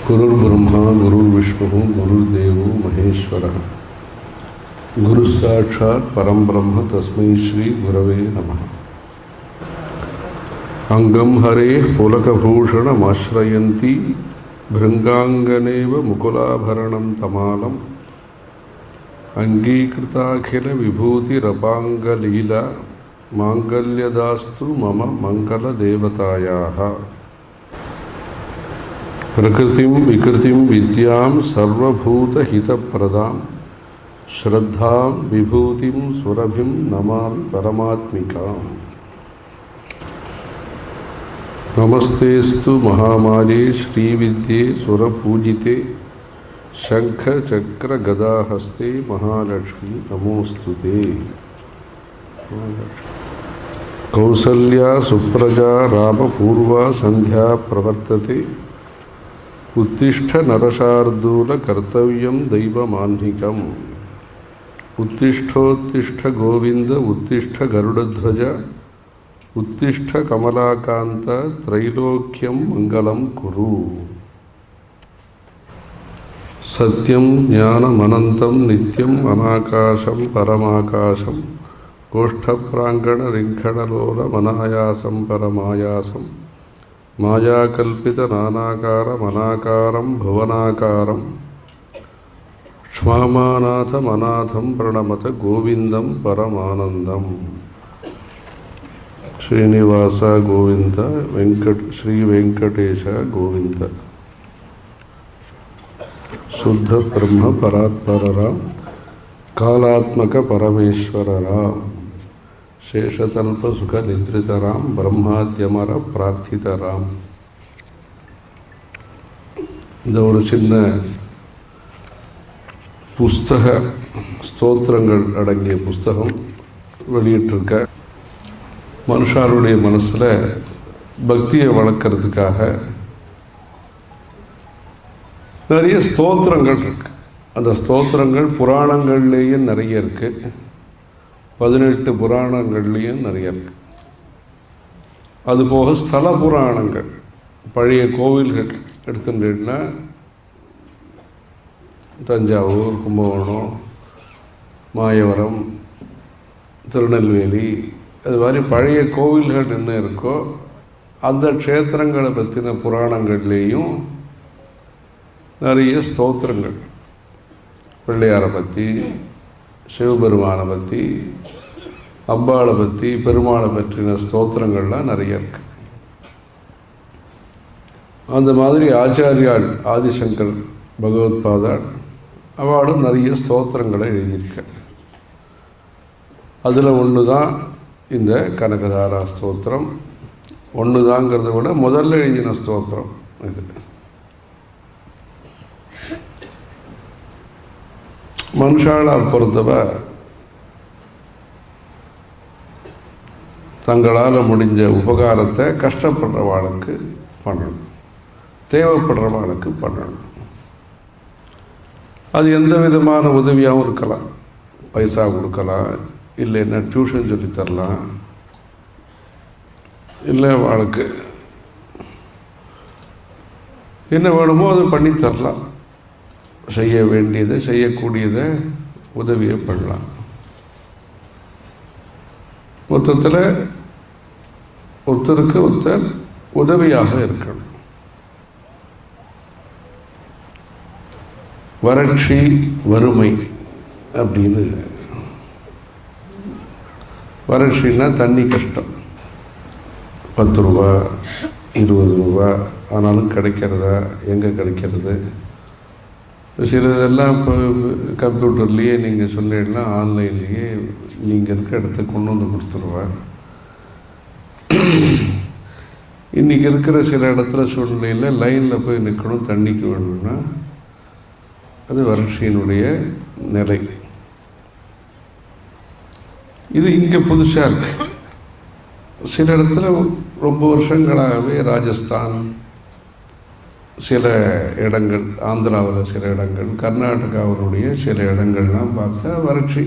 गुरुर् ब्रह्मा गुरुर्विष्णु गुरुर्देवो महेश्वरः गुरुः साक्षात् परं ब्रह्म तस्मै श्री गुरवे नमः। अंगं हरेः पुलकभूषणमाश्रयन्ती भृङ्गाङ्गनेव मुकुलाभरणं तमालम् अंगीकृताखिल विभूतिरपाङ्गलीला माङ्गल्यदास्तु मम मङ्गलदेवतायाः। प्रकृतिं विकृतिं विद्यां सर्वभूतहितप्रदां श्रद्धां विभूतिं सुरभिं नमामि परमात्मिकाम्। नमस्तेस्तु महामाये श्रीविद्ये सुरपूजिते शङ्खचक्रगदाहस्ते महालक्ष्मी नमोस्तुते। कौसल्या सुप्रजा रामपूर्वा संध्या प्रवर्तते उत्तिष्ठ नरशार्दूल कर्तव्यं दैवमाह्निकम्। उत्तिष्ठोत्तिष्ठ गोविंद उत्तिष्ठ गरुडध्वज उत्तिष्ठ कमलाकांत त्रैलोक्यं मंगलं कुरु। सत्यं ज्ञानमनन्तं नित्यम् अनाकाशं परमाकाशं गोष्ठप्राङ्गण रिङ्खणलोलमनायासं परमायासं मायाकल्पित नानाकारमनाकारं भुवनाकारं क्ष्मामानाथमनाथं प्रणमत गोविंदं परमानन्दम्। श्रीनिवास गोविंद श्री वेंकटेश गोविंद। शुद्ध ब्रह्म परात्परराम कालात्मक परमेश्वरराम शेषतल्प सुख निद्रितराम ब्रह्माद्यमर प्रार्थितराम। இந்த ஒரு சின்ன புஸ்தக ஸ்தோத்திரங்கள் அடங்கிய புஸ்தகம் வெளியிட்டிருக்க. மனுஷாருடைய மனசில் பக்தியை வளர்க்கறதுக்காக நிறைய ஸ்தோத்திரங்கள் இருக்கு. அந்த ஸ்தோத்திரங்கள் புராணங்கள்லேயே நிறைய இருக்கு. 18 புராணங்கள்லேயும் நிறைய இருக்கு. அதுபோக ஸ்தல புராணங்கள் பழைய கோவில்கள் எடுத்துட்டீங்கன்னா தஞ்சாவூர், கும்பகோணம், மாயவரம், திருநெல்வேலி, அது மாதிரி பழைய கோவில்கள் என்ன இருக்கோ அந்த க்ஷேத்திரங்களை பற்றின புராணங்கள்லேயும் நிறைய ஸ்தோத்திரங்கள் பிள்ளையாரை பற்றி, சிவபெருமானை பற்றி, அம்பாளை பற்றி, பெருமாளை பற்றின ஸ்தோத்திரங்கள்லாம் நிறைய இருக்கு. அந்த மாதிரி ஆச்சாரியால் ஆதிசங்கர் பகவத்பாதாள் அவளும் நிறைய ஸ்தோத்திரங்களை எழுதியிருக்க. அதில் ஒன்று தான் இந்த கனகதாரா ஸ்தோத்திரம். ஒன்று தாங்கிறத விட முதல்ல எழுதின ஸ்தோத்திரம் இது. மனுஷாளை பொறுத்தவரை தங்களால் முடிஞ்ச உபகாரத்தை கஷ்டப்படுறவாளுக்கு பண்ணணும், தேவைப்படுறவாளுக்கு பண்ணணும். அது எந்த விதமான உதவியாகவும் இருக்கலாம். பைசா கொடுக்கலாம், இல்லைன்னா டியூஷன் சொல்லித்தரலாம், இல்லை அவளுக்கு என்ன வேணுமோ அதை பண்ணி தரலாம். செய்ய வேண்டியதை செய்யக்கூடியதை உதவியை பண்ணலாம். மொத்தத்தில் ஒருத்தருக்கு ஒருத்தர் உதவியாக இருக்கணும். வறட்சி, வறுமை அப்படின்னு, வறட்சின்னா தண்ணி கஷ்டம். 10 ரூபா 20 ரூபா ஆனாலும் கிடைக்கிறதா, எங்கே கிடைக்கிறது? சிலதெல்லாம் இப்போ கம்ப்யூட்டர்லேயே நீங்கள் சொல்லிடனா, ஆன்லைன்லேயே நீங்கள் இருக்க இடத்துக்கு கொண்டு வந்து கொடுத்துருவேன். இன்றைக்கி இருக்கிற சில இடத்துல சூழ்நிலையில் லைனில் போய் நிற்கணும் தண்ணிக்கு வேணும்னா அது வறட்சியினுடைய நிலை. இது இங்கே புதுசாக இருக்கு. சில இடத்துல ரொம்ப வருஷங்களாகவே ராஜஸ்தான், சில இடங்கள், ஆந்திராவில் சில இடங்கள், கர்நாடகாவினுடைய சில இடங்கள்லாம் பார்த்தா வறட்சி.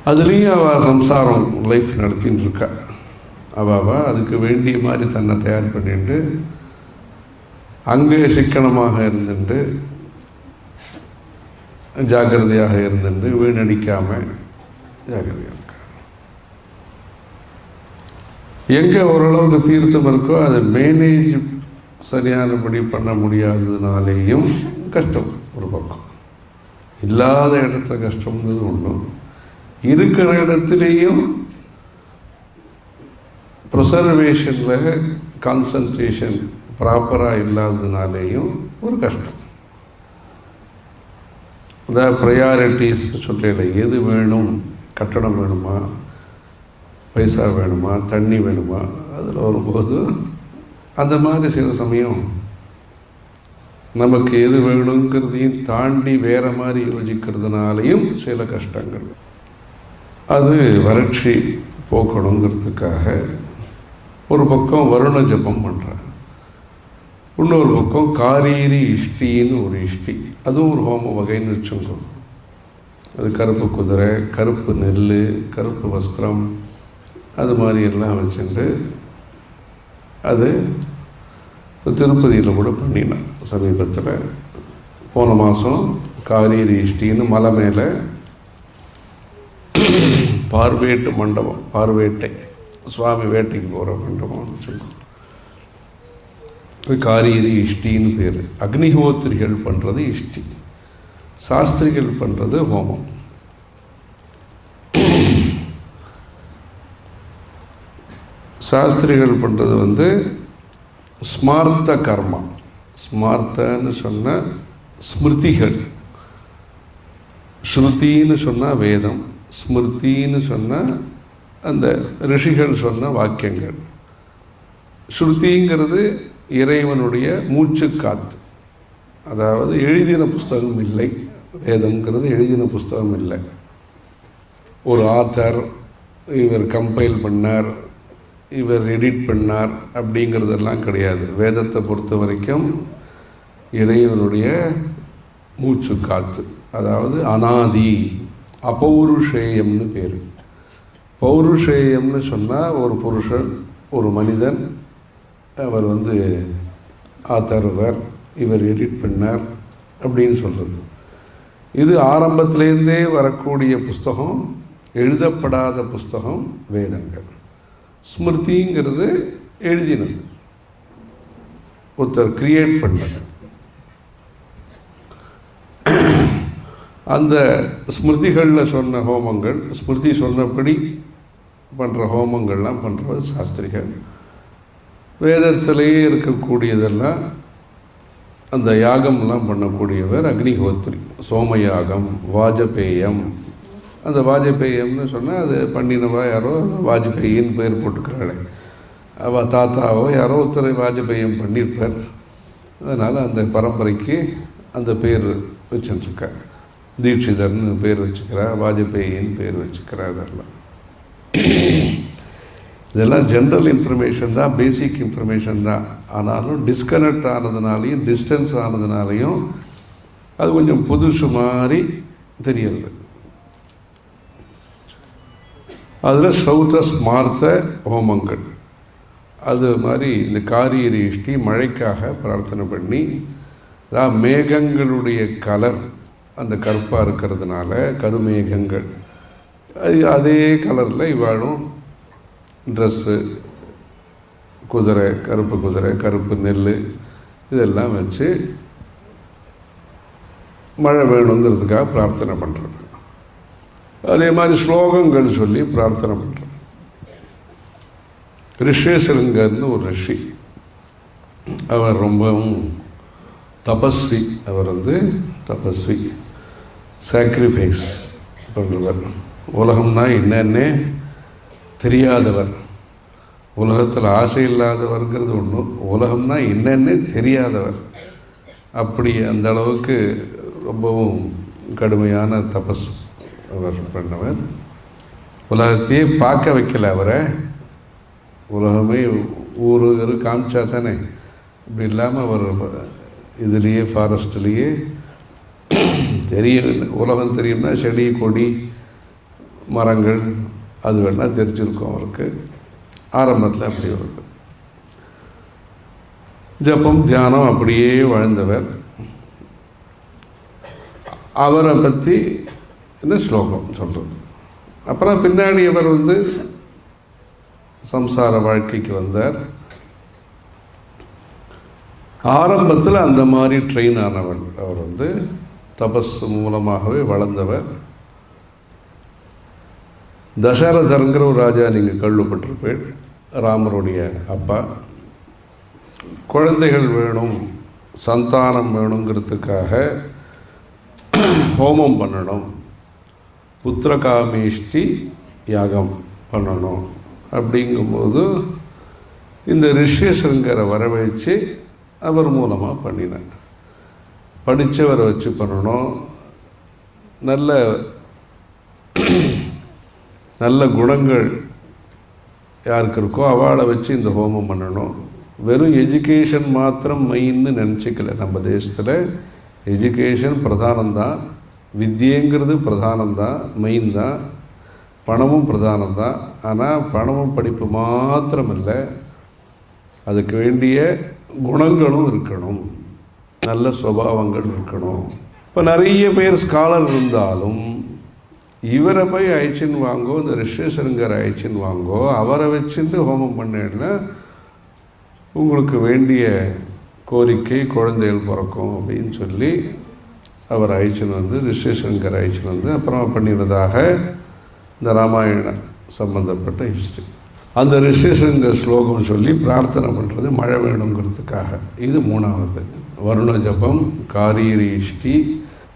அதுலேயும் அவள் சம்சாரம் லைஃப் நடத்தின்னு இருக்கா. அதுக்கு வேண்டிய மாதிரி தன்னை தயார் பண்ணிட்டு அங்கே சிக்கனமாக இருந்துட்டு ஜாக்கிரதையாக இருந்துட்டு வீணடிக்காமல் ஜாக்கிரதையாக இருக்க. எங்கே ஓரளவுக்கு தீர்த்தம் இருக்கோ அதை மேனேஜ் சரியானபடி பண்ண முடியாததுனாலேயும் கஷ்டம். ஒரு பக்கம் இல்லாத இடத்துல கஷ்டம்ன்றது ஒன்றும், இருக்கிற இடத்துலேயும் ப்ரிசர்வேஷனில் கான்சன்ட்ரேஷன் ப்ராப்பராக இல்லாததுனாலேயும் ஒரு கஷ்டம். அதாவது ப்ரையாரிட்டிஸ் சொல்லல, எது வேணும், கட்டணம் வேணுமா, பைசா வேணுமா, தண்ணி வேணுமா, அதில் வரும்போது அந்த மாதிரி சில சமயம் நமக்கு எது வேணுங்கிறதையும் தாண்டி வேறு மாதிரி யோசிக்கிறதுனாலையும் சில கஷ்டங்கள். அது வறட்சி போக்கணுங்கிறதுக்காக ஒரு பக்கம் வருண ஜபம் பண்ணுறேன், இன்னொரு பக்கம் காரீரி இஷ்டின்னு ஒரு இஷ்டி, அதுவும் ஒரு ஹோம வகைன்னு வச்சுக்கோ. அது கருப்பு குதிரை, கருப்பு நெல், கருப்பு வஸ்திரம், அது மாதிரி எல்லாம் வச்சுட்டு அது திருப்பதியில் கூட பண்ணினேன் சமீபத்தில். போன மாதம் காரீரி இஷ்டின்னு மலை மேலே பார்வேட்டு மண்டபம், பார்வேட்டை சுவாமி வேட்டைக்கு போகிற மண்டபம்னு வச்சுக்கோ. காரீரி இஷ்டின்னு பேர். அக்னிஹோத்திரிகள் பண்ணுறது இஷ்டி, சாஸ்திரிகள் பண்ணுறது ஹோமம். சாஸ்திரிகள் பண்ணுறது ஸ்மார்த்த கர்மா. ஸ்மார்த்தன்னு சொன்ன ஸ்மிருதிகள், ஸ்ருதின்னு சொன்னால் வேதம், ஸ்மிருதின்னு சொன்னால் அந்த ரிஷிகள் சொன்ன வாக்கியங்கள். ஸ்ருதிங்கிறது இறைவனுடைய மூச்சு காத்து, அதாவது எழுதின புஸ்தகம் இல்லை. வேதம்ங்கிறது எழுதின புஸ்தகம் இல்லை. ஒரு ஆத்தர் இவர் கம்பைல் பண்ணார், இவர் எடிட் பண்ணார் அப்படிங்கிறதெல்லாம் கிடையாது. வேதத்தை பொறுத்த வரைக்கும் இறைவனுடைய மூச்சு காத்து, அதாவது அனாதி, அபௌருஷேயம்னு பேர். பௌருஷேயம்னு சொன்னால் ஒரு புருஷன், ஒரு மனிதன், அவர் ஆத்தர்வர், இவர் எடிட் பண்ணார் அப்படின்னு சொல்கிறது. இது ஆரம்பத்திலேருந்தே வரக்கூடிய புஸ்தகம், எழுதப்படாத புஸ்தகம் வேதங்கள். ஸ்மிருதிங்கிறது எழுதினது, ஒருத்தர் கிரியேட் பண்ணது. அந்த ஸ்மிருதிகளில் சொன்ன ஹோமங்கள், ஸ்மிருதி சொன்னபடி பண்ணுற ஹோமங்கள்லாம் பண்ணுறது சாஸ்திரிகள். வேதத்திலேயே இருக்கக்கூடியதெல்லாம் அந்த யாகம்லாம் பண்ணக்கூடியவர் அக்னிஹோத்ரி. சோமயாகம், வாஜபேயம். அந்த வாஜபேயம்னு சொன்னால் அது பண்ணினவா யாரோ வாஜ்பேயின்னு பேர் போட்டுக்கிறாளே, அவள் தாத்தாவோ யாரோ ஒருத்தரை வாஜபேயம் பண்ணியிருப்பார். அதனால் அந்த பரம்பரைக்கு அந்த பேர் வச்சுருக்கா. தீட்சிதர்னு பேர் வச்சுக்கிறா, வாஜபேயின்னு பேர் வச்சுக்கிறா. இதெல்லாம் ஜென்ரல் இன்ஃபர்மேஷன் தான், பேசிக் இன்ஃபர்மேஷன் தான். ஆனாலும் டிஸ்கனெக்ட் ஆனதுனாலையும் டிஸ்டன்ஸ் ஆனதுனாலையும் அது கொஞ்சம் புதுசு மாதிரி தெரியல. அதில் ஸ்ரௌத ஸ்மார்த்த ஹோமங்கள், அது மாதிரி இந்த காரீரி இஷ்டி மழைக்காக பிரார்த்தனை பண்ணி, அதாவது மேகங்களுடைய கலர் அந்த கருப்பாக இருக்கிறதுனால கருமேகங்கள், அதே கலரில் இவாழும் ட்ரெஸ்ஸு, குதிரை, கருப்பு குதிரை, கருப்பு நெல், இதெல்லாம் வச்சு மழை வேணுங்கிறதுக்காக பிரார்த்தனை பண்ணுறது. அதே மாதிரி ஸ்லோகங்கள் சொல்லி பிரார்த்தனை பண்ணுறது. ரிஷேஸ்வரங்கர்னு ஒரு ரிஷி, அவர் ரொம்பவும் தபஸ்வி. அவர் தபஸ்வி, சாக்ரிஃபைஸ் பண்ணுறவர். உலகம்னா என்னன்னே தெரியாதவர், உலகத்தில் ஆசை இல்லாதவர்ங்கிறது ஒன்று, உலகம்னா என்னன்னே தெரியாதவர். அப்படி அந்த அளவுக்கு ரொம்பவும் கடுமையான தபஸ் அவர் பண்ணவர். உலகத்தையே பார்க்க வைக்கல அவரை, உலகமே ஊர் காமிச்சா தானே. இப்படி இல்லாமல் அவர் இதுலேயே ஃபாரஸ்ட்லேயே தெரியும், உலகம் தெரியும்னா செடி கொடி மரங்கள் அது வேணால் தெரிஞ்சிருக்கும் அவருக்கு. ஆரம்பத்தில் அப்படி வருது. ஜபம் தியானம் அப்படியே வாழ்ந்தவர். அவரை பற்றி என்ன ஸ்லோகம் சொல்கிறது. அப்புறம் பின்னாடி அவர் சம்சார வாழ்க்கைக்கு வந்தார். ஆரம்பத்தில் அந்த மாதிரி ட்ரெயின் ஆனவர். அவர் தபஸ் மூலமாகவே வளர்ந்தவர். தசரதருங்கிற ஒரு ராஜா நீங்கள் கேள்விப்பட்டிருப்பேன், ராமருடைய அப்பா. குழந்தைகள் வேணும், சந்தானம் வேணுங்கிறதுக்காக ஹோமம் பண்ணணும், புத்திரகாமேஷ்டி யாகம் பண்ணணும். அப்படிங்கும்போது இந்த ரிஷியசங்கரை வரவழைச்சு அவர் மூலமாக பண்ணினார். படித்தவரை வச்சு பண்ணணும், நல்ல நல்ல குணங்கள் யாருக்கு இருக்கோ அவளை வச்சு இந்த ஹோமம் பண்ணணும். வெறும் எஜுகேஷன் மாத்திரம் மெயின்னு நினச்சிக்கல. நம்ம தேசத்தில் எஜுகேஷன் பிரதானம்தான், வித்தியங்கிறது பிரதானம்தான், மெயின் தான், பணமும் பிரதானம்தான். ஆனால் பணமும் படிப்பு மாத்திரம் இல்லை, அதுக்கு வேண்டிய குணங்களும் இருக்கணும், நல்ல சுபாவங்கள் இருக்கணும். இப்போ நிறைய பேர் ஸ்காலர் இருந்தாலும் இவரை போய் அழைச்சின்னு வாங்கோ, இந்த ரிஷியசங்கரை அழைச்சின்னு வாங்கோ, அவரை வச்சுட்டு ஹோமம் பண்ணேன்னா உங்களுக்கு வேண்டிய கோரிக்கை குழந்தைகள் பிறக்கும் அப்படின்னு சொல்லி அவர் அழைச்சின்னு ரிஷியசங்கர் அழைச்சின்னு அப்புறம் பண்ணினதாக இந்த ராமாயண சம்பந்தப்பட்ட ஹிஸ்ட்ரி. அந்த ரிஷியசங்கர் ஸ்லோகம் சொல்லி பிரார்த்தனை பண்ணுறது மழை வேணுங்கிறதுக்காக. இது மூணாவது. வருண ஜபம், காரீரீஷ்டி,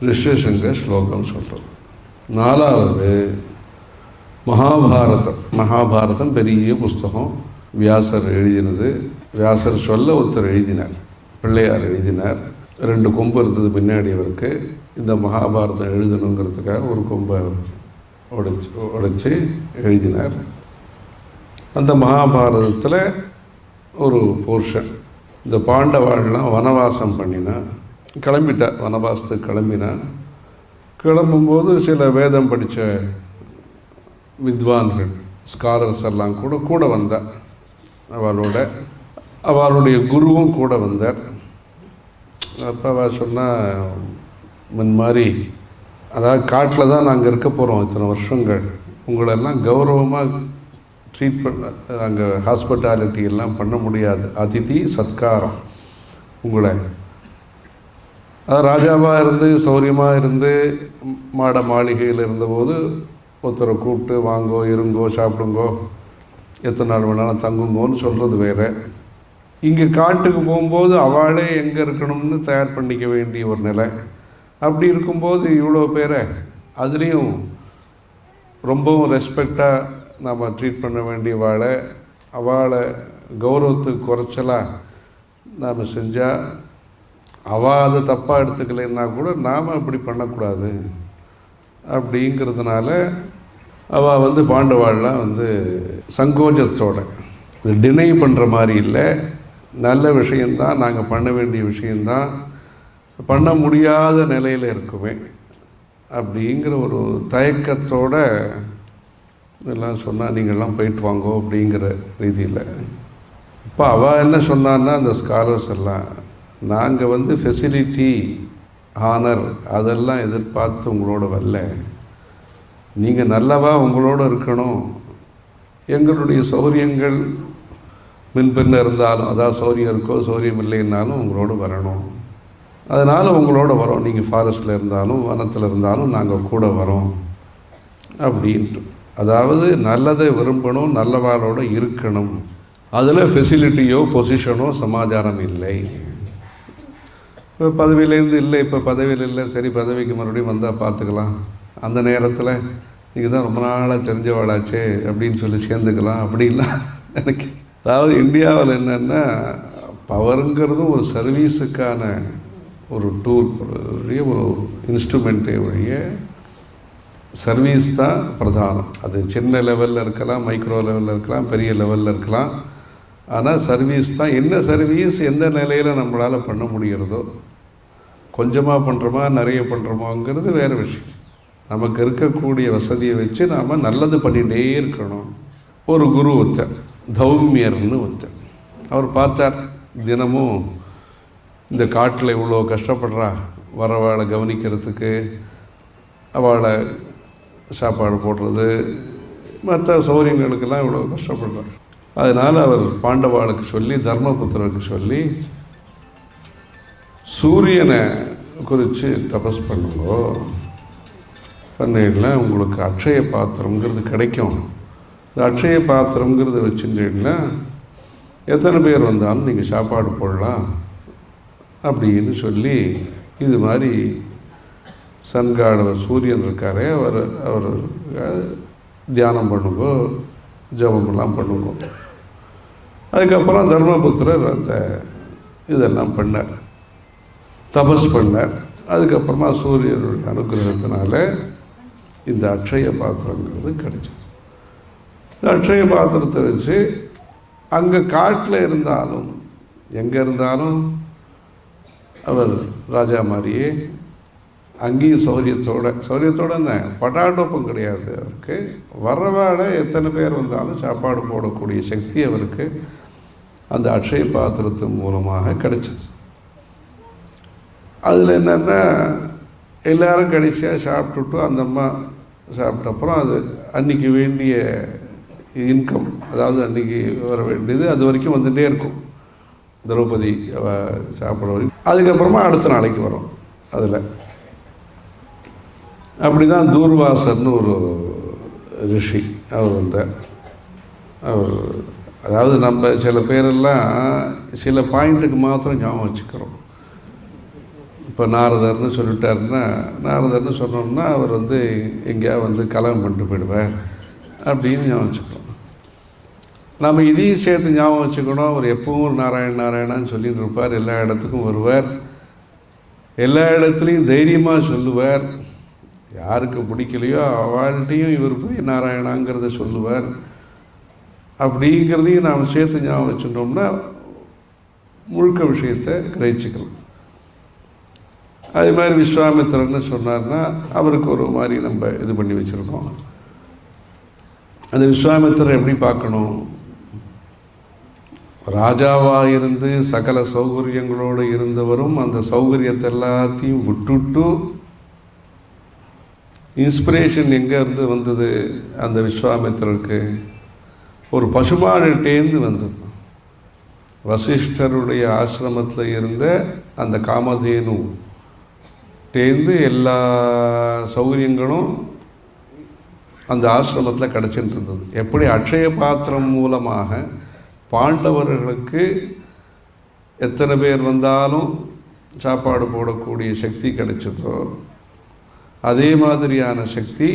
ரிஷியசங்கர் ஸ்லோகம் சொல்கிறது. நாலாவது மகாபாரதம். மகாபாரதம் பெரிய புஸ்தகம், வியாசர் எழுதினது. வியாசர் சொல்ல ஒருத்தர் எழுதினார், பிள்ளையார் எழுதினார். 2 கொம்பு இருந்தது பின்னாடி அவருக்கு. இந்த மகாபாரதம் எழுதணுங்கிறதுக்காக ஒரு கொம்பை உடைச்சி எழுதினார். அந்த மகாபாரதத்தில் ஒரு போர்ஷன், இந்த பாண்டவாள்லாம் வனவாசம் பண்ணினா, கிளம்பிட்டார், வனவாசத்துக்கு கிளம்பினா. கிளம்பும்போது சில வேதம் படித்த வித்வான்கள், ஸ்காலர்ஸ் எல்லாம் கூட வந்தார். அவளுடைய குருவும் கூட வந்தார். அப்போ அவள் சொன்னால், இந்த மாதிரி அதாவது காட்டில் தான் நாங்கள் இருக்க போகிறோம் இத்தனை வருஷங்கள், உங்களெல்லாம் கௌரவமாக ட்ரீட் பண்ண, அங்கே ஹாஸ்பிட்டாலிட்டி எல்லாம் பண்ண முடியாது, அதிதி சத்காரம். உங்களை ராஜாவாக இருந்து சௌரியமாக இருந்து மாட மாளிகையில் இருந்தபோது ஒருத்தரை கூப்பிட்டு வாங்கோ, இருங்கோ, சாப்பிடுங்கோ, எத்தனை நாள் வேணாலும் தங்குங்கோன்னு சொல்கிறது வேறு. இங்கே காட்டுக்கு போகும்போது அவளே எங்கே இருக்கணும்னு தயார் பண்ணிக்க வேண்டிய ஒரு நிலை. அப்படி இருக்கும்போது இவ்வளோ பேரை அதுலேயும் ரொம்பவும் ரெஸ்பெக்டாக நாம் ட்ரீட் பண்ண வேண்டிய அவளை கௌரவத்துக்கு குறைச்சலாக நாம் செஞ்சால், அவள் அதை தப்பாக எடுத்துக்கலைன்னா கூட நாம் அப்படி பண்ணக்கூடாது. அப்படிங்கிறதுனால அவள் பாண்டவாள்லாம் சங்கோஜத்தோட, இது டினை பண்ணுற மாதிரி இல்லை, நல்ல விஷயந்தான், நாங்கள் பண்ண வேண்டிய விஷயந்தான், பண்ண முடியாத நிலையில் இருக்குமே அப்படிங்கிற ஒரு தயக்கத்தோட எல்லாம் சொன்னால், நீங்கள்லாம் போயிட்டு வாங்கோ அப்படிங்கிற ரீதியில். இப்போ அவள் என்ன சொன்னான்னா, அந்த ஸ்காலர்ஸ் எல்லாம், நாங்கள் ஃபெசிலிட்டி, ஆனர் அதெல்லாம் எதிர்பார்த்து உங்களோட வரல, நீங்கள் நல்லவா உங்களோடு இருக்கணும், எங்களுடைய சௌரியங்கள் முன்பின்ன இருந்தாலும், அதாவது சௌரியம் இருக்கோ சௌரியம் இல்லைன்னாலும் உங்களோடு வரணும், அதனால் உங்களோட வரோம், நீங்கள் ஃபாரஸ்ட்டில் இருந்தாலும் வனத்தில் இருந்தாலும் நாங்கள் கூட வரோம் அப்படின்ட்டு. அதாவது நல்லதை விரும்பணும், நல்லவாளோடு இருக்கணும், அதில் ஃபெசிலிட்டியோ பொசிஷனோ சமாச்சாரம் இல்லை. இப்போ பதவியிலேருந்து இல்லை, இப்போ பதவியில் இல்லை, சரி பதவிக்கு மறுபடியும் வந்தால் பார்த்துக்கலாம், அந்த நேரத்தில் நீங்கள் தான் ரொம்ப நாளாக தெரிஞ்சவாளாச்சே அப்படின்னு சொல்லி சேர்ந்துக்கலாம் அப்படின்லாம் எனக்கு. அதாவது இந்தியாவில் என்னென்னா, பவருங்கிறதும் ஒரு சர்வீஸுக்கான ஒரு டூல், ஒரு இன்ஸ்ட்ருமெண்ட்டே ஒழிய சர்வீஸ் தான் பிரதானம். அது சின்ன லெவலில் இருக்கலாம், மைக்ரோ லெவலில் இருக்கலாம், பெரிய லெவலில் இருக்கலாம். ஆனால் சர்வீஸ் தான். என்ன சர்வீஸ் எந்த நிலையில் நம்மளால் பண்ண முடிகிறதோ, கொஞ்சமாக பண்ணுறோமா நிறைய பண்ணுறோமாங்கிறது வேறு விஷயம். நமக்கு இருக்கக்கூடிய வசதியை வச்சு நாம் நல்லது பண்ணிகிட்டே இருக்கணும். ஒரு குரு ஒருத்தர் தௌமியர்னு ஒருத்தர். அவர் பார்த்தார், தினமும் இந்த காட்டில் இவ்வளோ கஷ்டப்படுறா, வரவாளை கவனிக்கிறதுக்கு, அவளை சாப்பாடு போடுறது, மற்ற சௌரியங்களுக்கெல்லாம் இவ்வளோ கஷ்டப்படுறார். அதனால் அவர் பாண்டவாளுக்கு சொல்லி, தர்மபுத்திரருக்கு சொல்லி, சூரியனை குறித்து தபஸ் பண்ணுங்கோ, பண்ணையில் உங்களுக்கு அட்சய பாத்திரங்கிறது கிடைக்கும். இந்த அட்சய பாத்திரங்கிறத வச்சுட்டீங்கன்னா எத்தனை பேர் வந்தாலும் நீங்கள் சாப்பாடு போடலாம் அப்படின்னு சொல்லி, இது மாதிரி சன்காடவர் சூரியன் இருக்காரே, அவர் தியானம் பண்ணுங்கோ, ஜபமெல்லாம் பண்ணுங்கோ. அதுக்கப்புறம் தர்மபுத்திரர் அந்த இதெல்லாம் பண்ணார், தபஸ் பண்ணார். அதுக்கப்புறமா சூரியனுடைய அனுகிரகத்தினால இந்த அட்சய பாத்திரங்கிறது கிடைச்சது. இந்த அட்சய பாத்திரத்தை வச்சு அங்கே காட்டில் இருந்தாலும் எங்கே இருந்தாலும் அவர் ராஜா மாதிரியே அங்கேயும் சௌரியத்தோடு என்ன பட்டாட்டோப்பம் கிடையாது அவருக்கு. வரவாட எத்தனை பேர் வந்தாலும் சாப்பாடு போடக்கூடிய சக்தி அவருக்கு அந்த அட்சய பாத்திரத்தின் மூலமாக கிடைச்சது. அதில் என்னென்னா, எல்லோரும் கடைசியாக சாப்பிட்டுட்டு அந்த அம்மா சாப்பிட்டப்புறம் அது அன்றைக்கி வேண்டிய இன்கம், அதாவது அன்றைக்கி வர வேண்டியது அது வரைக்கும் வந்துகிட்டே இருக்கும். திரௌபதி சாப்பிட வரைக்கும், அதுக்கப்புறமா அடுத்த நாளைக்கு வரும். அதில் அப்படி தான் தூர்வாசர்னு ஒரு ரிஷி அவர் வந்தார். அவர் அதாவது நம்ம சில பேரெல்லாம் சில பாயிண்ட்டுக்கு மாத்திரம் ஞாபகம் வச்சுக்கிறோம். இப்போ நாரதர்னு சொல்லிட்டாருன்னா, நாரதர்னு சொன்னோம்னா அவர் எங்கேயா கலகம் பண்ணிட்டு போயிடுவார் அப்படின்னு ஞாபகம் வச்சுக்கிறோம். நம்ம இதையும் சேர்த்து ஞாபகம் வச்சுக்கணும். அவர் எப்பவும் நாராயணான்னு சொல்லிட்டு இருப்பார், எல்லா இடத்துக்கும் வருவார், எல்லா இடத்துலையும் தைரியமாக சொல்லுவார். யாருக்கு பிடிக்கலையோ அவள்கிட்டையும் இவர் போய் நாராயணாங்கிறத சொல்லுவார். அப்படிங்கிறதையும் நாம் சேர்த்து ஞாபகம் வச்சுட்டோம்னா முழுக்க விஷயத்தை கிரகிச்சுக்கலாம். அதே மாதிரி விஸ்வாமித்திரன்னு சொன்னார்னா அவருக்கு ஒரு மாதிரி நம்ம இது பண்ணி வச்சுருக்கோம். அந்த விஸ்வாமித்திரர் எப்படி பார்க்கணும்? ராஜாவாக இருந்து சகல சௌகரியங்களோடு இருந்தவரும் அந்த சௌகரியத்தை எல்லாத்தையும் விட்டுட்டு, இன்ஸ்பிரேஷன் எங்கே இருந்து வந்தது அந்த விஸ்வாமித்திரருக்கு? ஒரு பசுமாடுகிட்டேருந்து வந்தது. வசிஷ்டருடைய ஆசிரமத்தில் இருந்த அந்த காமதேனு தேர்ந்து எல்லா சௌகரியங்களும் அந்த ஆசிரமத்தில் கிடச்சிட்டு இருந்தது. எப்படி அட்சய பாத்திரம் மூலமாக பாண்டவர்களுக்கு எத்தனை பேர் வந்தாலும் சாப்பாடு போடக்கூடிய சக்தி கிடைச்சதோ, அதே மாதிரியான சக்தி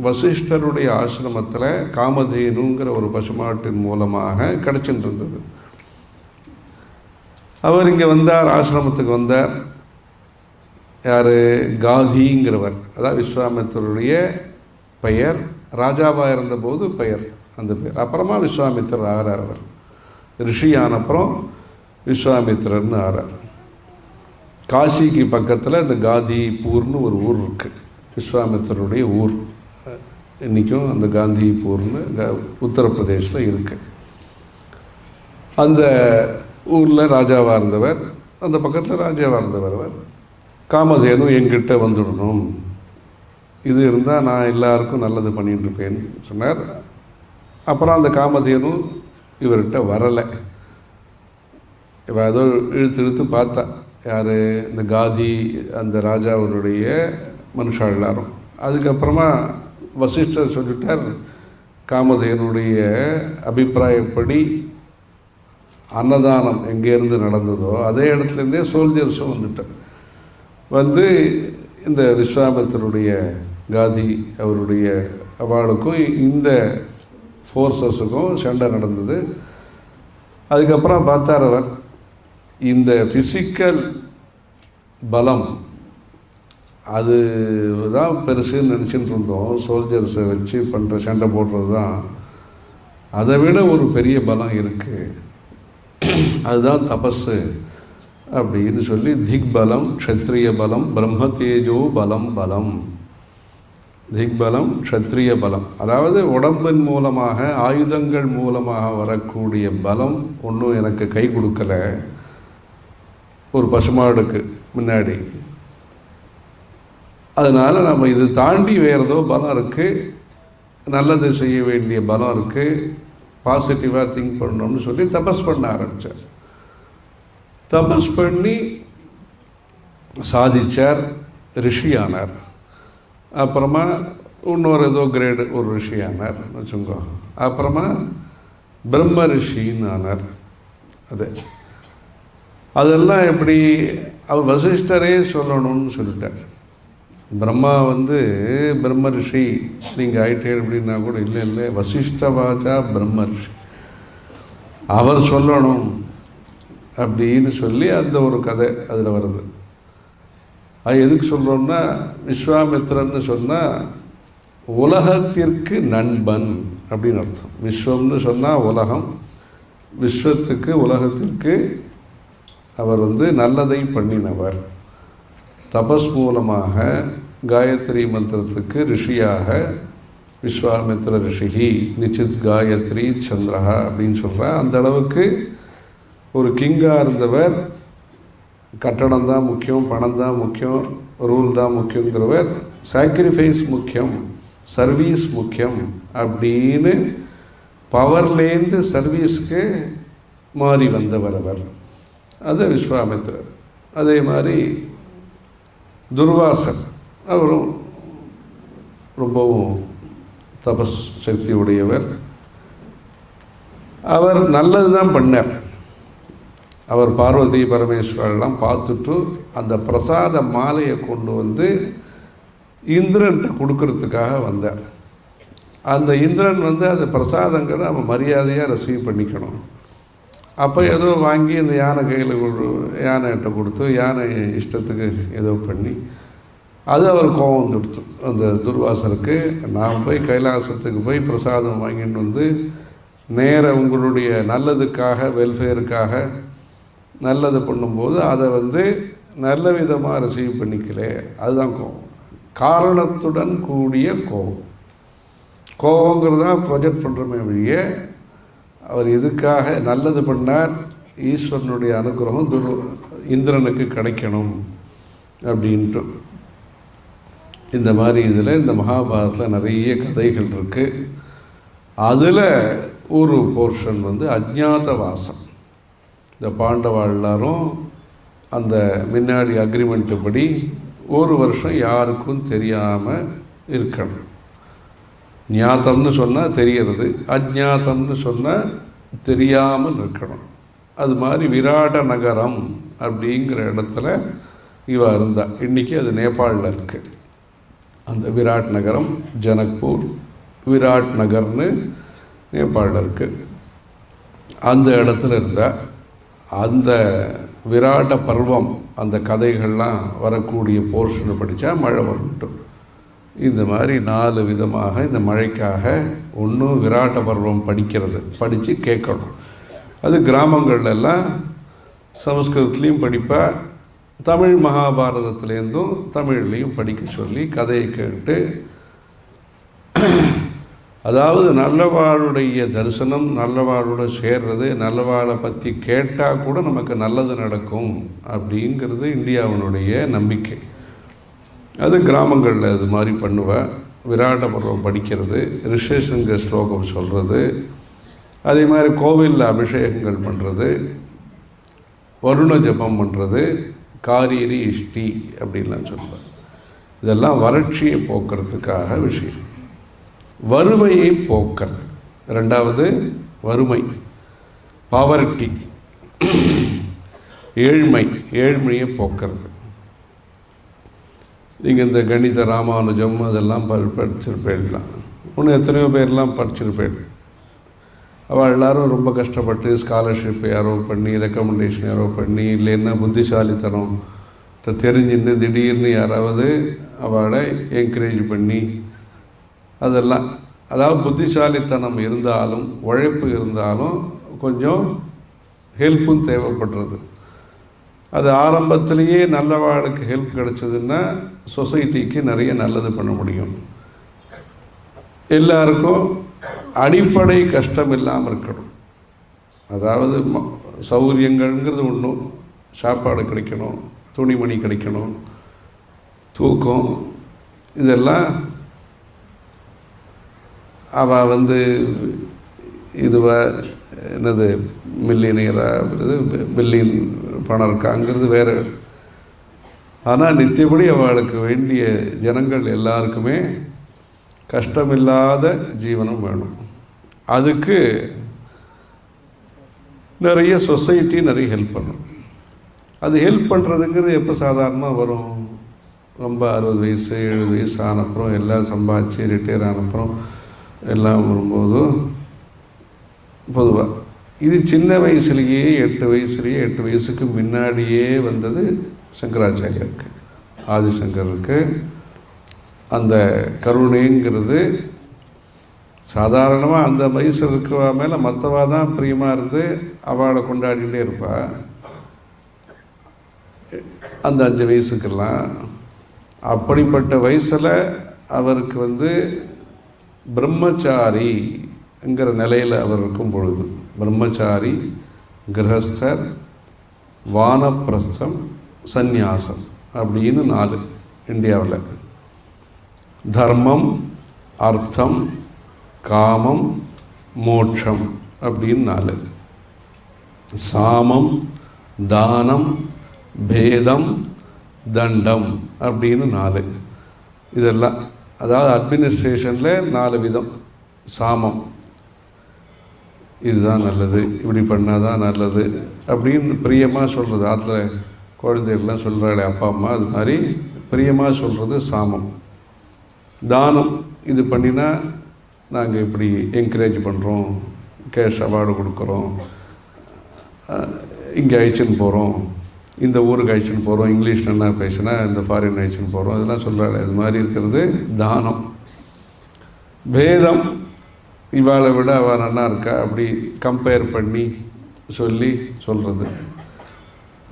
வசிஷ்டருடைய ஆசிரமத்தில் காமதேனுங்கிற ஒரு பசுமாட்டின் மூலமாக கிடச்சிட்டு இருந்தது. அவர் இங்கே வந்தார், ஆசிரமத்துக்கு வந்தார். யார்? காதிங்கிறவர், அதாவது விஸ்வாமித்திரருடைய பெயர். ராஜாவாக இருந்தபோது பெயர், அந்த பெயர். அப்புறமா விஸ்வாமித்திரர் ஆகிறார். அவர் ரிஷியானப்புறம் விஸ்வாமித்திரர்னு ஆகிறார். காசிக்கு பக்கத்தில் இந்த காந்திபூர்னு ஒரு ஊர் இருக்குது, விஸ்வாமித்திரருடைய ஊர். இன்றைக்கும் அந்த காந்திபூர்னு உத்தரப்பிரதேசில் இருக்குது. அந்த ஊரில் ராஜாவாக இருந்தவர், அந்த பக்கத்தில் ராஜாவாக இருந்தவர். அவர் காமதேனு என்கிட்ட வந்துடணும், இது இருந்தால் நான் எல்லாருக்கும் நல்லது பண்ணிகிட்ருப்பேன்னு சொன்னார். அப்புறம் அந்த காமதேனு இவர்கிட்ட வரலை. இவ ஏதோ இழுத்து பார்த்தா, யார்? இந்த காதி அந்த ராஜாவுடைய மனுஷா எல்லாரும். அதுக்கப்புறமா வசிஷ்டர் சொல்லிட்டார், காமதேனுடைய அபிப்பிராயப்படி அன்னதானம் எங்கேருந்து நடந்ததோ அதே இடத்துலேருந்தே சோல்ஜர்ஸும் வந்துட்டார். இந்த விஸ்வாமித்திரருடைய காதி அவருடைய அவளுக்கும் இந்த ஃபோர்ஸஸுக்கும் சண்டை நடந்தது. அதுக்கப்புறம் பார்த்தார் அவர், இந்த ஃபிசிக்கல் பலம் அது தான் பெருசுன்னு நினச்சிட்டு இருந்தோம். சோல்ஜர்ஸை வச்சு பண்ணுற சண்டை போடுறது தான், அதை விட ஒரு பெரிய பலம் இருக்குது, அதுதான் தபஸு அப்படின்னு சொல்லி திக் பலம், க்ஷத்ரிய பலம், பிரம்ம தேஜோ பலம் பலம் திக்பலம் க்ஷத்ரிய பலம், அதாவது உடம்பின் மூலமாக ஆயுதங்கள் மூலமாக வரக்கூடிய பலம் ஒன்றும் எனக்கு கை கொடுக்கலை. ஒரு பசுமாடுக்கு முன்னாடி. அதனால் நம்ம இது தாண்டி வேறு ஏதோ பலம் இருக்குது, நல்லது செய்ய வேண்டிய பலம் இருக்குது, பாசிட்டிவாக திங்க் பண்ணணும்னு சொல்லி தபஸ் பண்ண ஆரம்பித்தார். தபஸ் பண்ணி சாதித்தார், ரிஷியானார். அப்புறமா இன்னொரு ஏதோ கிரேடு ஒரு ரிஷியானார் வச்சுக்கோ. அப்புறமா பிரம்ம ரிஷின்னு ஆனார். அதெல்லாம் எப்படி அவர் வசிஷ்டரே சொல்லணும்னு சொல்லிட்டார். பிரம்மா பிரம்ம ரிஷி நீங்கள் ஆயிட்டே அப்படின்னா கூட இல்லை வசிஷ்டவாச்சா பிரம்ம ரிஷி அவர் சொல்லணும் அப்படின்னு சொல்லி அந்த ஒரு கதை அதில் வருது. அது எதுக்கு சொல்கிறோம்னா, விஸ்வாமித்திரன்னு சொன்னால் உலகத்திற்கு நண்பன் அப்படின்னு அர்த்தம். விஸ்வம்னு சொன்னால் உலகம், விஸ்வத்துக்கு உலகத்திற்கு அவர் நல்லதை பண்ணினவர். தபஸ் மூலமாக காயத்ரி மந்திரத்துக்கு ரிஷியாக விஸ்வாமித்திர ரிஷிகி நிச்சித் காயத்ரி சந்திரஹா அப்படின்னு சொல்கிறார். அந்த அளவுக்கு ஒரு கிங்காக இருந்தவர். கட்டணம் தான் முக்கியம், பணம் தான் முக்கியம், ரூல் தான் முக்கியங்கிறவர் சாக்ரிஃபைஸ் முக்கியம், சர்வீஸ் முக்கியம் அப்படின்னு பவர்லேருந்து சர்வீஸ்க்கு மாறி வந்தவர் அவர். அது விஸ்வாமித்திரர். அதே மாதிரி துர்வாசர் அவரும் ரொம்பவும் தபஸ் சக்தி உடையவர். அவர் நல்லது தான் பண்ணார். அவர் பார்வதி பரமேஸ்வரெல்லாம் பார்த்துட்டு அந்த பிரசாத மாலையை கொண்டு இந்திரன்ட்டு கொடுக்கறதுக்காக வந்தார். அந்த இந்திரன் அந்த பிரசாதங்களை நம்ம மரியாதையாக ரிசீவ் பண்ணிக்கணும். அப்போ ஏதோ வாங்கி அந்த யானை கையில் யானைகிட்ட கொடுத்து யானை இஷ்டத்துக்கு ஏதோ பண்ணி அது அவர் கோபம் வந்துடுத்து அந்த துர்வாசருக்கு. நான் போய் கைலாசத்துக்கு போய் பிரசாதம் வாங்கிட்டு நேர உங்களுடைய நல்லதுக்காக வெல்ஃபேருக்காக நல்லது பண்ணும்போது அதை நல்ல விதமாக ரிசீவ் பண்ணிக்கல, அதுதான் கோபம். காரணத்துடன் கூடிய கோபம். கோபங்கிறது தான் ப்ரொஜெக்ட் பண்ணுறமே வழிய அவர் எதுக்காக நல்லது பண்ணார், ஈஸ்வரனுடைய அனுகிரகம் இந்திரனுக்கு கிடைக்கணும் அப்படின்ட்டு. இந்த மாதிரி இதில் இந்த மகாபாரதத்தில் நிறைய கதைகள் இருக்குது. அதில் ஒரு போர்ஷன் அஜ்ஞாதவாசம். இந்த பாண்டவா எல்லாரும் அந்த முன்னாடி அக்ரிமெண்ட்டு படி ஒரு வருஷம் யாருக்கும் தெரியாமல் இருக்கணும். ஞாத்தம்னு சொன்னால் தெரிகிறது, அஜ்ஞாத்தம்னு சொன்னால் தெரியாமல் இருக்கணும். அது மாதிரி விராட நகரம் அப்படிங்கிற இடத்துல இவ இருந்தா. இன்றைக்கி அது நேபாளில் இருக்குது. அந்த விராட் நகரம் ஜனக்பூர் விராட் நகர்னு நேபாளில் இருக்குது. அந்த இடத்துல இருந்தால் அந்த விராட பர்வம் அந்த கதைகள்லாம் வரக்கூடிய போர்ஷனை படித்தா மழை வரட்டும். இந்த மாதிரி 4 விதமாக இந்த மழைக்காக ஒன்று விராட்ட பர்வம் படித்து கேட்கணும். அது கிராமங்கள்லாம் சமஸ்கிருதத்துலேயும் படிப்பா, தமிழ் மகாபாரதத்துலேருந்தும் தமிழ்லேயும் படிக்க சொல்லி கதையை கேட்டு, அதாவது நல்லவாளுடைய தரிசனம், நல்லவாளோட சேர்றது, நல்லவாளை பற்றி கேட்டால் கூட நமக்கு நல்லது நடக்கும் அப்படிங்கிறது இந்தியாவினுடைய நம்பிக்கை. அது கிராமங்களில் அது மாதிரி பண்ணுவேன். விராட்ட பருவம் படிக்கிறது, ரிஷேஷங்க ஸ்லோகம் சொல்கிறது, அதே மாதிரி கோவிலில் அபிஷேகங்கள் பண்ணுறது, வருண ஜபம் பண்ணுறது, காரீரி இஷ்டி அப்படின்லாம் சொல்லுவேன். இதெல்லாம் வறட்சியை போக்குறதுக்காக விஷயம். வறுமையை போக்குறது. 2வது வறுமை, பாவர்ட்டி, ஏழ்மையை போக்குறது. நீங்கள் இந்த கணித ராமானுஜம் அதெல்லாம் படிச்சிருப்பேன்லாம், இன்னும் எத்தனையோ பேர்லாம் படிச்சிருப்பேன். அவள் எல்லோரும் ரொம்ப கஷ்டப்பட்டு ஸ்காலர்ஷிப் யாரோ பண்ணி, ரெக்கமெண்டேஷன் யாரோ பண்ணி, இல்லைன்னா புத்திசாலித்தனம் தெரிஞ்சுன்னு திடீர்னு யாராவது அவளை என்கரேஜ் பண்ணி அதெல்லாம், அதாவது புத்திசாலித்தனம் இருந்தாலும் உழைப்பு இருந்தாலும் கொஞ்சம் ஹெல்ப்பும் தேவைப்படுறது. அது ஆரம்பத்திலேயே நல்லவாளுக்கு ஹெல்ப் கிடச்சதுன்னா சொசைட்டிக்கு நிறைய நல்லது பண்ண முடியும். எல்லாருக்கும் அடிப்படை கஷ்டம் இல்லாமல் இருக்கணும். அதாவது சௌகரியங்கள்ங்கிறது ஒன்றும், சாப்பாடு கிடைக்கணும், துணிமணி கிடைக்கணும், தூக்கம், இதெல்லாம் அவள் என்னது மில்லியனியராக மில்லியன் பணம் இருக்காங்கிறது வேறு. ஆனால் நித்தியப்படி அவளுக்கு வேண்டிய ஜனங்கள் எல்லாருக்குமே கஷ்டமில்லாத ஜீவனம் வேணும். அதுக்கு நிறைய சொசைட்டி நிறைய ஹெல்ப் பண்ணும். அது ஹெல்ப் பண்ணுறதுங்கிறது எப்போ சாதாரணமாக வரும்? ரொம்ப 60 வயசு 70 வயசு ஆனப்புறம் எல்லாம் சம்பாதிச்சு ரிட்டையர் ஆனப்புறம் எல்லாம் வரும்போதும் பொதுவாக இது சின்ன வயசுலேயே 8 வயசுக்கு முன்னாடியே வந்தது சங்கராச்சாரியருக்கு, ஆதிசங்கருக்கு. அந்த கருணைங்கிறது சாதாரணமாக அந்த வயசு இருக்கிறவா மேலே மற்றவா தான் பிரியமாக இருந்து அவளை கொண்டாடிகிட்டே இருப்பாள். அந்த 5 வயசுக்கெல்லாம் அப்படிப்பட்ட வயசில் அவருக்கு பிரம்மச்சாரிங்கிற நிலையில் அவர் இருக்கும் பொழுது, பிரம்மச்சாரி, கிரகஸ்தர், வானப்பிரஸ்தம், சந்நியாசம் அப்படின்னு 4 இந்தியாவில். தர்மம், அர்த்தம், காமம், மோட்சம் அப்படின்னு 4. சாமம், தானம், பேதம், தண்டம் அப்படின்னு 4. இதெல்லாம் அதாவது அட்மினிஸ்ட்ரேஷனில் 4 விதம். சாமம், இதுதான் நல்லது, இப்படி பண்ணால் தான் நல்லது அப்படின்னு பிரியமாக சொல்கிறது. ஆற்றுல குழந்தைகள்லாம் சொல்கிறாளே அப்பா அம்மா, அது மாதிரி பிரியமாக சொல்கிறது சாமம். தானம், இது பண்ணினா நாங்கள் இப்படி என்கரேஜ் பண்ணுறோம், கேஷ் அவார்டு கொடுக்குறோம், இங்கே அழைச்சின்னு போகிறோம், இந்த ஊருக்கு அழைச்சின்னு போகிறோம், இங்கிலீஷ் நல்லா பேசினா இந்த ஃபாரின் அழைச்சின்னு போகிறோம், இதெல்லாம் சொல்கிறாள். இது மாதிரி இருக்கிறது தானம். பேதம், இவாளை விட அவள் நல்லா இருக்கா அப்படி கம்பேர் பண்ணி சொல்கிறது.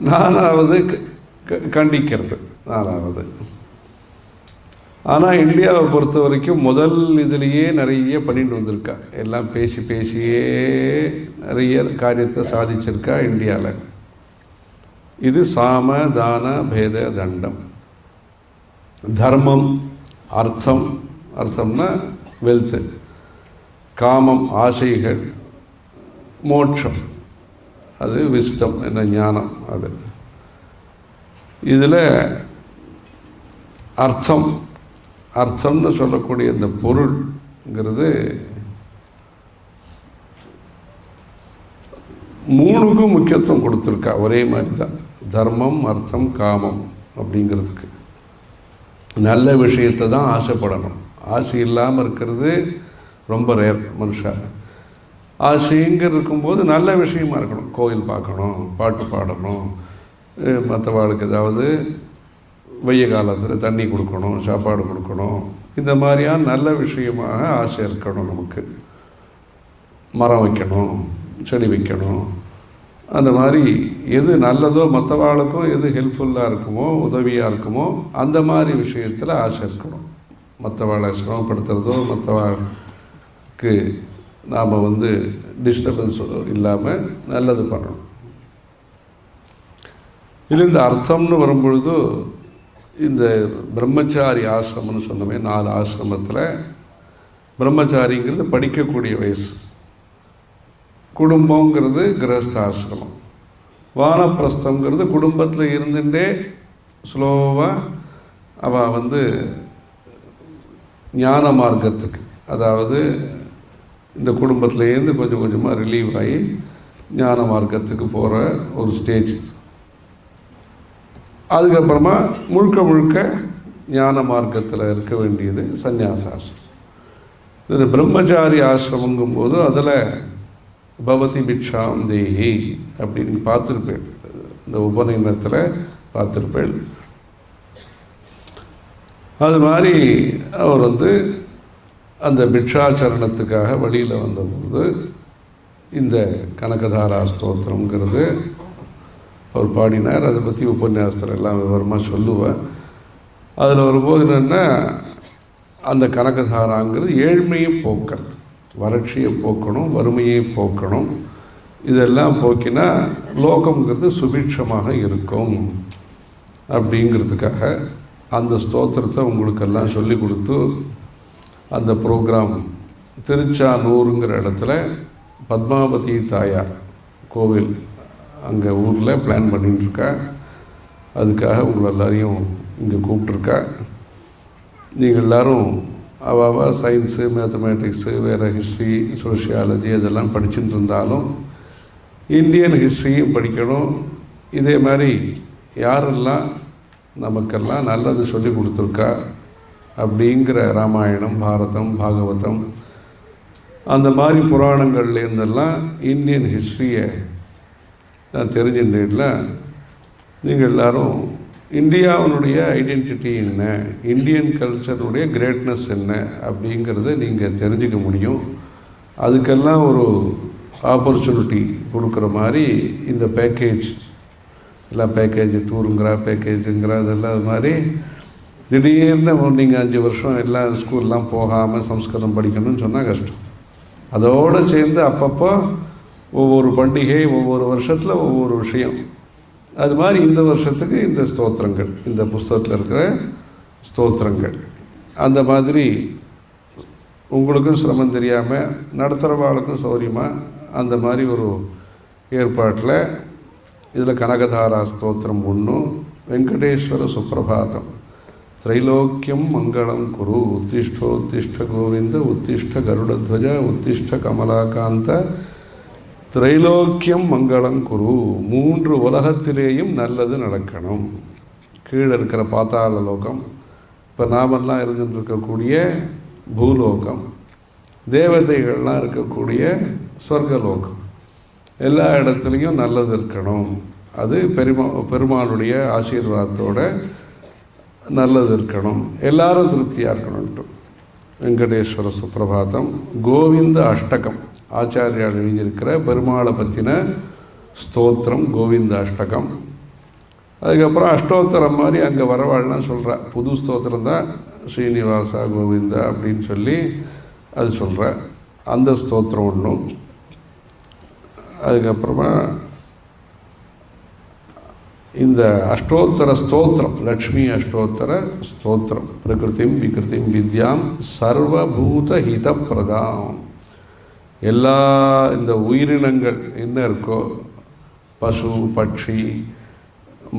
4வது கண்டிக்கிறது. 4வது. ஆனால் இந்தியாவை பொறுத்த வரைக்கும் முதல் இதுலேயே நிறைய பண்ணிட்டு வந்திருக்கா. எல்லாம் பேசியே நிறைய காரியத்தை சாதிச்சிருக்கா இந்தியாவில். இது சாம தான பேத தண்டம். தர்மம், அர்த்தம், அர்த்தம்னா வெல்த்து, காமம் ஆசைகள், மோட்சம் அது விஸ்டம் என்ன ஞானம். அது இதில் அர்த்தம்னு சொல்லக்கூடிய இந்த பொருள்ங்கிறது 3க்கும் முக்கியத்துவம் கொடுத்துருக்கா. ஒரே மாதிரி தான் தர்மம், அர்த்தம், காமம் அப்படிங்கிறதுக்கு. நல்ல விஷயத்தை தான் ஆசைப்படணும். ஆசை இல்லாமல் இருக்கிறது ரொம்ப ரேர் மனுஷா. ஆசைங்கிறது இருக்கும்போது நல்ல விஷயமா இருக்கணும். கோயில் பார்க்கணும், பாட்டு பாடணும், மற்றவாளுக்கு ஏதாவது வெய்ய காலத்தில் தண்ணி கொடுக்கணும், சாப்பாடு கொடுக்கணும், இந்த மாதிரியான நல்ல விஷயமாக ஆசை இருக்கணும். நமக்கு மரம் வைக்கணும், செடி வைக்கணும், அந்த மாதிரி எது நல்லதோ மற்றவாளுக்கும் எது ஹெல்ப்ஃபுல்லாக இருக்குமோ, உதவியாக இருக்குமோ அந்த மாதிரி விஷயத்தில் ஆசை இருக்கணும். மற்றவாளை சிரமப்படுத்துறதோ மற்றவாளுக்கு நாம் டிஸ்டர்பன்ஸ் இல்லாமல் நல்லது பண்ணணும். இதில் இந்த அர்த்தம்னு வரும்பொழுது இந்த பிரம்மச்சாரி ஆசிரமம்னு சொன்னோமே, 4 ஆசிரமத்தில் பிரம்மச்சாரிங்கிறது படிக்கக்கூடிய வயசு, குடும்பங்கிறது கிரகஸ்த ஆசிரமம், வானப்பிரஸ்தங்கிறது குடும்பத்தில் இருந்துட்டே ஸ்லோவாக அவள் ஞான மார்க்கத்துக்கு, அதாவது இந்த குடும்பத்திலேருந்து கொஞ்சம் கொஞ்சமாக ரிலீவ் ஆகி ஞான மார்க்கத்துக்கு போகிற ஒரு ஸ்டேஜ். அதுக்கப்புறமா முழுக்க ஞான மார்க்கத்தில் இருக்க வேண்டியது சந்நியாசாசிரமம். இந்த பிரம்மச்சாரி ஆசிரமங்கும்போது அதில் பவதி பிக்ஷாம் தேஹி அப்படின்னு பார்த்துருப்பேன், இந்த உபநயனத்தில் பார்த்துருப்பேன். அது மாதிரி அவர் அந்த பிக்ஷாச்சரணத்துக்காக வழியில் வந்தபோது இந்த கனகதாரா ஸ்தோத்திரங்கிறது அவர் பாடினார். அதை பற்றி உபன்யாசத்தில் எல்லாம் விவரமாக சொல்லுவேன். அதில் வரும்போது என்னென்னா, அந்த கனகதாராங்கிறது ஏழ்மையை போக்குறது, வறட்சியை போக்கணும், வறுமையை போக்கணும். இதெல்லாம் போக்கினா லோகம்ங்கிறது சுபிட்சமாக இருக்கும் அப்படிங்கிறதுக்காக அந்த ஸ்தோத்திரத்தை உங்களுக்கெல்லாம் சொல்லி கொடுத்து அந்த ப்ரோக்ராம் திருச்சானூருங்கிற இடத்துல பத்மாவதி தாயார் கோவில் அங்கே ஊரில் பிளான் பண்ணிட்டுருக்கா. அதுக்காக உங்களை எல்லாரையும் இங்கே கூப்பிட்ருக்கா. நீங்கள் எல்லோரும் அவாவா சயின்ஸு, மேத்தமேட்டிக்ஸு, வேறு ஹிஸ்ட்ரி, சோஷியாலஜி அதெல்லாம் படிச்சுட்டு இருந்தாலும் இந்தியன் ஹிஸ்ட்ரியும் படிக்கணும். இதே மாதிரி யாரெல்லாம் நமக்கெல்லாம் நல்லது சொல்லி கொடுத்துருக்கா அப்படிங்கிற ராமாயணம், பாரதம், பாகவதம் அந்த மாதிரி புராணங்கள்லேருந்தெல்லாம் இந்தியன் ஹிஸ்ட்ரியை நான் தெரிஞ்சுட்டேன்ல. நீங்கள் எல்லோரும் இந்தியாவினுடைய ஐடென்டிட்டி என்ன, இந்தியன் கல்ச்சருடைய கிரேட்னஸ் என்ன அப்படிங்கிறத நீங்கள் தெரிஞ்சுக்க முடியும். அதுக்கெல்லாம் ஒரு ஆப்பர்ச்சுனிட்டி கொடுக்குற மாதிரி இந்த பேக்கேஜ் எல்லாம், பேக்கேஜ் டூருங்கிற பேக்கேஜுங்கிற அதெல்லாம் அது மாதிரி திடீர்னு நீங்கள் 5 வருஷம் எல்லாம் ஸ்கூல்லாம் போகாமல் சம்ஸ்கிருதம் படிக்கணும்னு சொன்னால் கஷ்டம். அதோடு சேர்ந்து அப்பப்போ ஒவ்வொரு பண்டிகை, ஒவ்வொரு வருஷத்தில் ஒவ்வொரு விஷயம். அது மாதிரி இந்த வருஷத்துக்கு இந்த ஸ்தோத்திரங்கள், இந்த புஸ்தகத்தில் இருக்கிற ஸ்தோத்திரங்கள், அந்த மாதிரி உங்களுக்கும் சிரமம் தெரியாமல் நடத்துகிறவாளுக்கும் சௌரியமாக அந்த மாதிரி ஒரு ஏற்பாட்டில் இதில் கனகதாரா ஸ்தோத்திரம் 1, வெங்கடேஸ்வர சுப்பிரபாதம், திரைலோக்கியம் மங்களம் குரு, உத்திஷ்டோத்திஷ்ட கோவிந்த, உத்திஷ்ட கருடத்வஜ, உத்திஷ்ட கமலாகாந்த, திரைலோக்கியம் மங்களம் குரு. 3 உலகத்திலேயும் நல்லது நடக்கணும். கீழே இருக்கிற பாதாள லோகம், இப்போ நாமெல்லாம் இருந்துட்டு இருக்கக்கூடிய பூலோகம், தேவதைகள்லாம் இருக்கக்கூடிய சொர்க்கலோகம், எல்லா இடத்துலையும் நல்லது இருக்கணும். அது பெருமாளுடைய ஆசீர்வாதத்தோட நல்லது இருக்கணும், எல்லாரும் திருப்தியாக இருக்கணும்ட்டு வெங்கடேஸ்வர சுப்பிரபாதம். கோவிந்த அஷ்டகம், ஆச்சாரியால் எழுதியிருக்கிற பெருமாளை பற்றின ஸ்தோத்திரம் கோவிந்த அஷ்டகம். அதுக்கப்புறம் அஷ்டோத்தரம் மாதிரி அங்கே வரவாள்லாம் சொல்கிறா. புது ஸ்தோத்திரம் தான் ஸ்ரீனிவாசா கோவிந்தா அப்படின்னு சொல்லி அது சொல்கிற அந்த ஸ்தோத்திரம் 1. அதுக்கப்புறமா இந்த அஷ்டோத்தர ஸ்தோத்திரம், லக்ஷ்மி அஷ்டோத்தர ஸ்தோத்திரம், பிரகிருதிம் விகிருதிம் வித்யாம் சர்வபூத ஹிதப்பிரதாம். எல்லா இந்த உயிரினங்கள் என்ன இருக்கோ, பசு, பட்சி,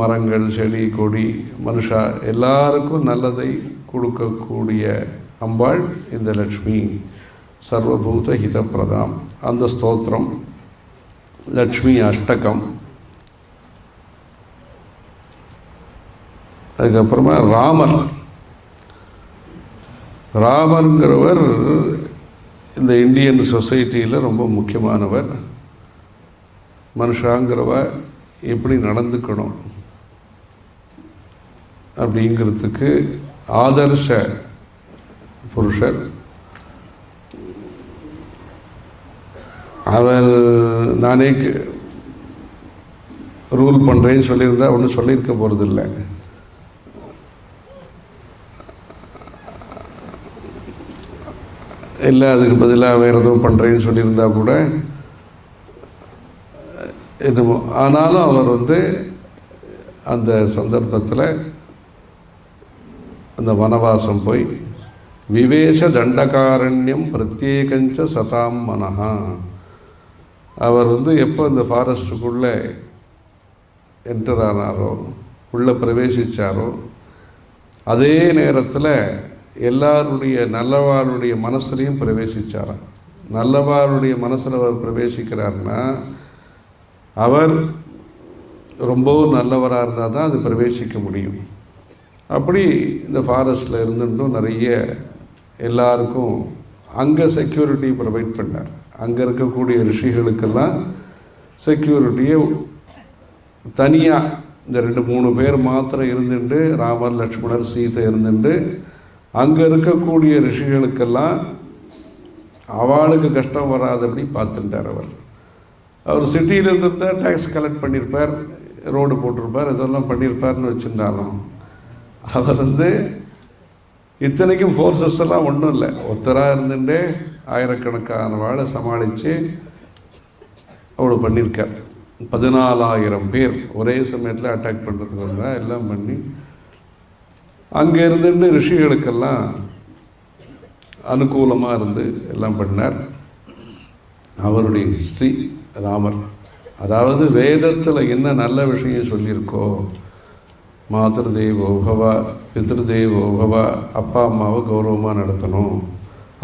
மரங்கள், செடி, கொடி, மனுஷா எல்லாருக்கும் நல்லதை கொடுக்கக்கூடிய அம்பாள் இந்த லக்ஷ்மி, சர்வபூத ஹிதப்பிரதாம். அந்த ஸ்தோத்திரம் லக்ஷ்மி அஷ்டகம். அதுக்கப்புறமா ராமர்ங்கிறவர் இந்த இந்தியன் சொசைட்டியில் ரொம்ப முக்கியமானவர். மனுஷாங்கிறவ எப்படி நடந்துக்கணும் அப்படிங்கிறதுக்கு ஆதர்ஷ புருஷர். அவர் நானே ரூல் பண்ணுறேன்னு சொல்லியிருந்தா ஒன்றும் சொல்லியிருக்க போகிறதில்லை. இல்லை அதுக்கு பதிலாக வேறு எதுவும் பண்ணுறேன்னு சொல்லியிருந்தா கூட என்னமோ. ஆனாலும் அவர் அந்த சந்தர்ப்பத்தில் அந்த வனவாசம் போய் விவேஷ தண்டகாரண்யம் பிரத்யேகஞ்ச சதாம் மனஹா. அவர் எப்போ இந்த ஃபாரஸ்ட்டுக்குள்ளே என்டர் ஆனாரோ, உள்ளே பிரவேசித்தாரோ, அதே நேரத்தில் எல்லாருடைய நல்லவாளுடைய மனசுலையும் பிரவேசித்தாராம். நல்லவாளுடைய மனசில் அவர் பிரவேசிக்கிறார்னா அவர் ரொம்பவும் நல்லவராக இருந்தால் தான் அது பிரவேசிக்க முடியும். அப்படி இந்த ஃபாரஸ்ட்டில் இருந்துட்டும் நிறைய எல்லாருக்கும் அங்கே செக்யூரிட்டி ப்ரொவைட் பண்ணார். அங்கே இருக்கக்கூடிய ரிஷிகளுக்கெல்லாம் செக்யூரிட்டியை தனியாக இந்த 2-3 பேர் மாத்திரம் இருந்துட்டு, ராமர், லக்ஷ்மணர், சீதை இருந்துட்டு, அங்கே இருக்கக்கூடிய ரிஷிகளுக்கெல்லாம் அவளுக்கு கஷ்டம் வராதபடி பார்த்துட்டார். அவர் சிட்டியில் இருந்திருந்தால் டேக்ஸ் கலெக்ட் பண்ணியிருப்பார், ரோடு போட்டிருப்பார், இதெல்லாம் பண்ணியிருப்பார்னு வச்சுருந்தாலும் அவர் இத்தனைக்கும் ஃபோர்ஸஸ் எல்லாம் ஒன்றும் இல்லை, ஒருத்தராக இருந்துட்டே ஆயிரக்கணக்கான வாழை சமாளித்து அவ்வளோ பண்ணியிருக்கார். 14,000 பேர் ஒரே சமயத்தில் அட்டாக் பண்ணுறதுக்கு வந்தால் எல்லாம் பண்ணி அங்கே இருந்துட்டு ரிஷிகளுக்கெல்லாம் அனுகூலமாக இருந்து எல்லாம் பண்ணார். அவருடைய ஹிஸ்ட்ரி ராமர். அதாவது வேதத்தில் என்ன நல்ல விஷயம் சொல்லியிருக்கோ, மாதர் தெய்வோ பவா, பித்ரு தெய்வோ பவா, அப்பா அம்மாவை கௌரவமாக நடத்தணும்,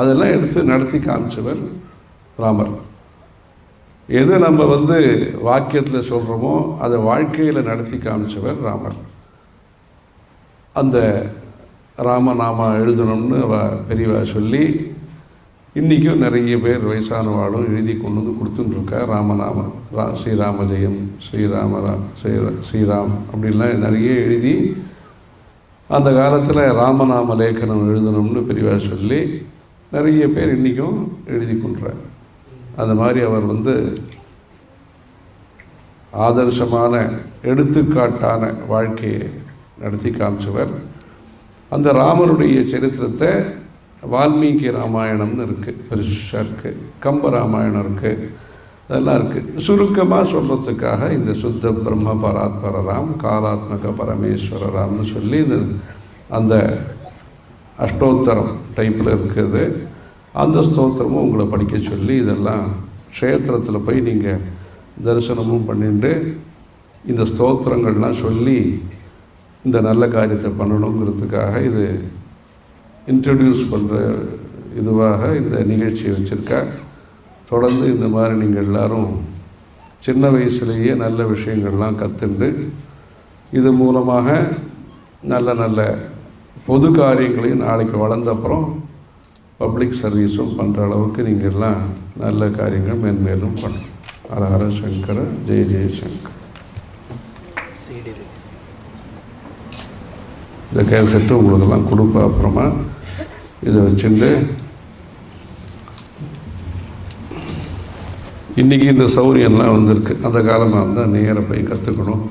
அதெல்லாம் எடுத்து நடத்தி காமிச்சவர் ராமர். எது நம்ம வாக்கியத்தில் சொல்கிறோமோ அதை வாழ்க்கையில் நடத்தி காமிச்சவர் ராமர். அந்த ராமநாமா எழுதணும்னு பெரியவா சொல்லி இன்றைக்கும் நிறைய பேர் வயசானவாளும் எழுதி கொண்டு வந்து கொடுத்துட்டுருக்கா. ராமநாமம், ஸ்ரீராம ஜெயம், ஸ்ரீராம் அப்படின்லாம் நிறைய எழுதி அந்த காலத்தில் ராமநாம லேಖனம் எழுதணும்னு பெரியவா சொல்லி நிறைய பேர் இன்றைக்கும் எழுதி கொள்கிறார். அந்த மாதிரி அவர் ஆதர்சமான எடுத்துக்காட்டான வாழ்க்கையை நடத்தி காமிச்சவர். அந்த ராமருடைய சரித்திரத்தை வால்மீகி ராமாயணம்னு இருக்குது, பெருசாக இருக்குது, கம்ப ராமாயணம் இருக்குது, அதெல்லாம் இருக்குது. சுருக்கமாக சொல்கிறதுக்காக இந்த சுத்த பிரம்ம பராத்பரராம் காலாத்மக பரமேஸ்வரராம்னு சொல்லி அந்த அஷ்டோத்தரம் டைப்பில் இருக்குது. அந்த ஸ்தோத்திரமும் உங்களை படிக்க சொல்லி இதெல்லாம் க்ஷேத்திரத்தில் போய் நீங்கள் தரிசனமும் பண்ணிட்டு இந்த ஸ்தோத்திரங்கள்லாம் சொல்லி இந்த நல்ல காரியத்தை பண்ணணுங்கிறதுக்காக இது இன்ட்ரடியூஸ் பண்ணுற இதுவாக இந்த நிகழ்ச்சியை வச்சுருக்கா. தொடர்ந்து இந்த மாதிரி நீங்கள் எல்லோரும் சின்ன வயசுலேயே நல்ல விஷயங்கள்லாம் கற்றுண்டு இது மூலமாக நல்ல நல்ல பொது காரியங்களையும் நாளைக்கு வளர்ந்தப்புறம் பப்ளிக் சர்வீஸும் பண்ணுற அளவுக்கு நீங்கள் எல்லாம் நல்ல காரியங்கள் மேன்மேலும் பண்ணணும். ஹர ஹர சங்கர, ஜெய ஜெயசங்கர். இந்த கேசட்டு உங்களுக்கெல்லாம் கொடுப்பா. அப்புறமா இதை வச்சுட்டு இன்றைக்கி இந்த சௌரியம்லாம் வந்திருக்கு. அந்த காலமாக இருந்தால் நேராக போய் கற்றுக்கணும்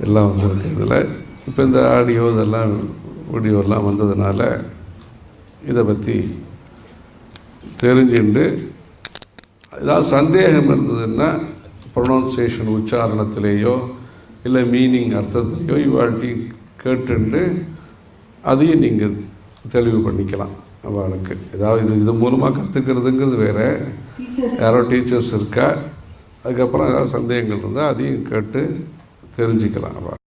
எல்லாம் வந்திருக்கு. இதில் இப்போ இந்த ஆடியோ இதெல்லாம் வீடியோலாம் வந்ததுனால இதை பற்றி தெரிஞ்சுட்டு ஏதாவது சந்தேகம் இருந்ததுன்னா ப்ரொனவுன்சியேஷன் உச்சாரணத்திலேயோ இல்லை மீனிங் அர்த்தத்திலேயோ இவாழ்ட்டி கேட்டுண்டு அதையும் நீங்கள் தெளிவு பண்ணிக்கலாம். அவளுக்கு ஏதாவது இது மூலமாக கற்றுக்கிறதுங்கிறது வேறு, யாரோ டீச்சர்ஸ் இருக்கா, அதுக்கப்புறம் ஏதாவது சந்தேகங்கள் இருந்தால் அதையும் கேட்டு தெரிஞ்சுக்கலாம். அவள்